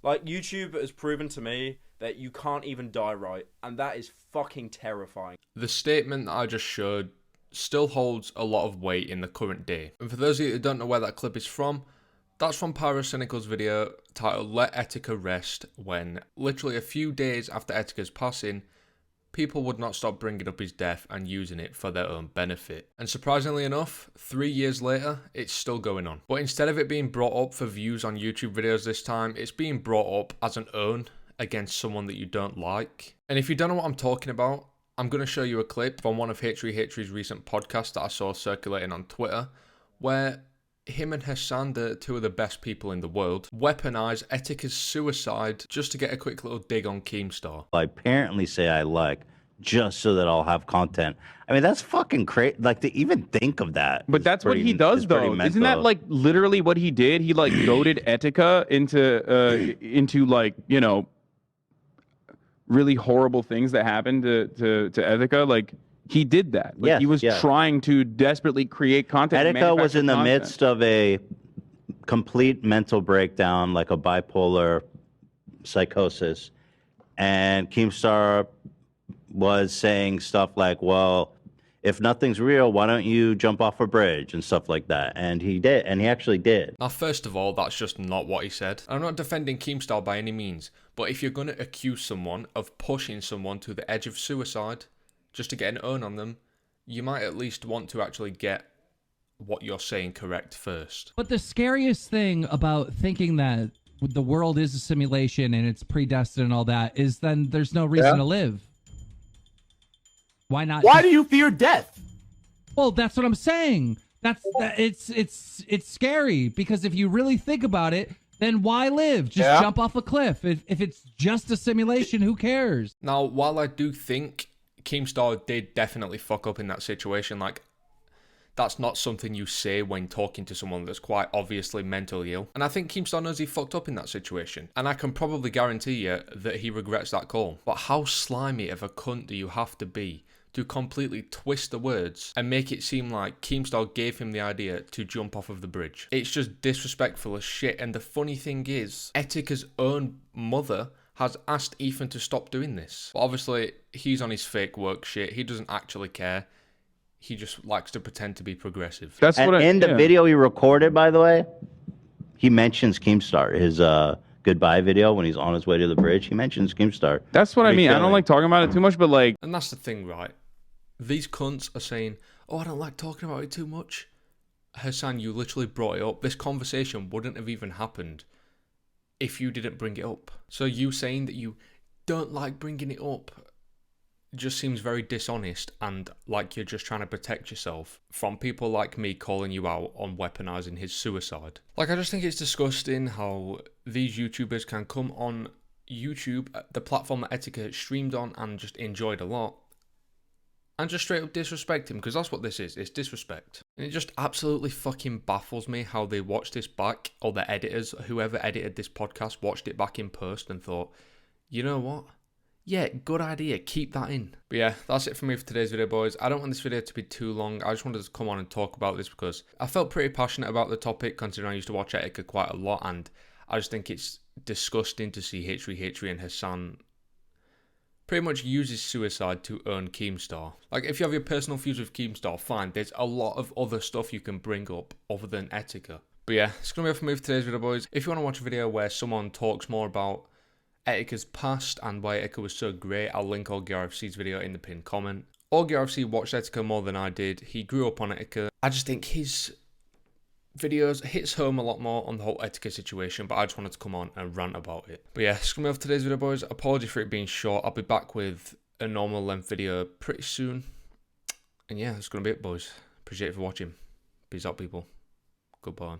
Like, YouTube has proven to me that you can't even die right, and that is fucking terrifying. The statement that I just showed still holds a lot of weight in the current day. And for those of you who don't know where that clip is from, that's from Pyrocynical's video titled Let Etika Rest, when literally a few days after Etika's passing, people would not stop bringing up his death and using it for their own benefit. And surprisingly enough, 3 years later, it's still going on. But instead of it being brought up for views on YouTube videos this time, it's being brought up as an own against someone that you don't like. And if you don't know what I'm talking about, I'm going to show you a clip from one of H3H3's recent podcasts that I saw circulating on Twitter, where him and Hassan, the two of the best people in the world, weaponize Etika's suicide just to get a quick little dig on Keemstar. I apparently say I like just so that I'll have content. I mean, that's fucking crazy. Like, to even think of that. But that's what he does, though. Isn't that like literally what he did? He like goaded Etika into like, you know, really horrible things that happened to Etika. Like, he did that. Like, he was trying to desperately create content. Etika was in the midst of a complete mental breakdown, like a bipolar psychosis, and Keemstar was saying stuff like, well, if nothing's real, why don't you jump off a bridge and stuff like that? And he did, and he actually did. Now, first of all, that's just not what he said. I'm not defending Keemstar by any means, but if you're going to accuse someone of pushing someone to the edge of suicide just to get an own on them, you might at least want to actually get what you're saying correct first. But the scariest thing about thinking that the world is a simulation and it's predestined and all that is then there's no reason to live. Why not? Why do you fear death? Well, that's what I'm saying. It's scary because if you really think about it, then why live? Just jump off a cliff. If it's just a simulation, who cares? Now, while I do think Keemstar did definitely fuck up in that situation, like, that's not something you say when talking to someone that's quite obviously mentally ill. And I think Keemstar knows he fucked up in that situation. And I can probably guarantee you that he regrets that call. But how slimy of a cunt do you have to be to completely twist the words and make it seem like Keemstar gave him the idea to jump off of the bridge? It's just disrespectful as shit. And the funny thing is, Etika's own mother has asked Ethan to stop doing this. But obviously, he's on his fake work shit. He doesn't actually care. He just likes to pretend to be progressive. That's what in the video he recorded, by the way, he mentions Keemstar. His goodbye video when he's on his way to the bridge, he mentions Keemstar. That's what I mean. I don't like talking about it too much, but like... And that's the thing, right? These cunts are saying, oh, I don't like talking about it too much. Hassan, you literally brought it up. This conversation wouldn't have even happened if you didn't bring it up. So you saying that you don't like bringing it up just seems very dishonest and like you're just trying to protect yourself from people like me calling you out on weaponizing his suicide. Like, I just think it's disgusting how these YouTubers can come on YouTube, the platform that Etika streamed on and just enjoyed a lot, and just straight up disrespect him, because that's what this is. It's disrespect. And it just absolutely fucking baffles me how they watched this back, or the editors, whoever edited this podcast, watched it back in post and thought, you know what? Yeah, good idea. Keep that in. But yeah, that's it for me for today's video, boys. I don't want this video to be too long. I just wanted to come on and talk about this because I felt pretty passionate about the topic, considering I used to watch Etika quite a lot, and I just think it's disgusting to see H3H3 and Hassan pretty much uses suicide to earn Keemstar. Like, if you have your personal views with Keemstar, fine. There's a lot of other stuff you can bring up other than Etika. But yeah, it's going to be it for me for today's video, boys. If you want to watch a video where someone talks more about Etika's past and why Etika was so great, I'll link OGRFC's video in the pinned comment. OGRFC watched Etika more than I did. He grew up on Etika. I just think his videos hits home a lot more on the whole Etika situation, but I just wanted to come on and rant about it. But yeah, it's going to be off today's video, boys. Apologies for it being short. I'll be back with a normal length video pretty soon. And yeah, that's going to be it, boys. Appreciate it for watching. Peace out, people. Goodbye.